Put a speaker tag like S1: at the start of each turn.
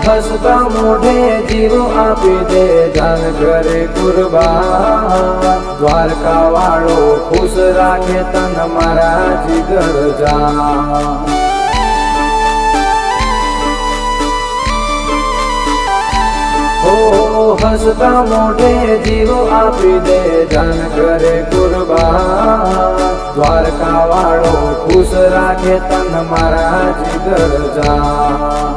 S1: હસતા મોઢે જીવ આપી દે જાન કરે કુરબાન દ્વારકા વાળો ખુશ રાખે તન મારા જીગર જાન હસતા મોઢે જીવ આપી દે જાન કરે કુરબાન દ્વારકા વાળો ખુશ રાખે તન મારા જીગર જાન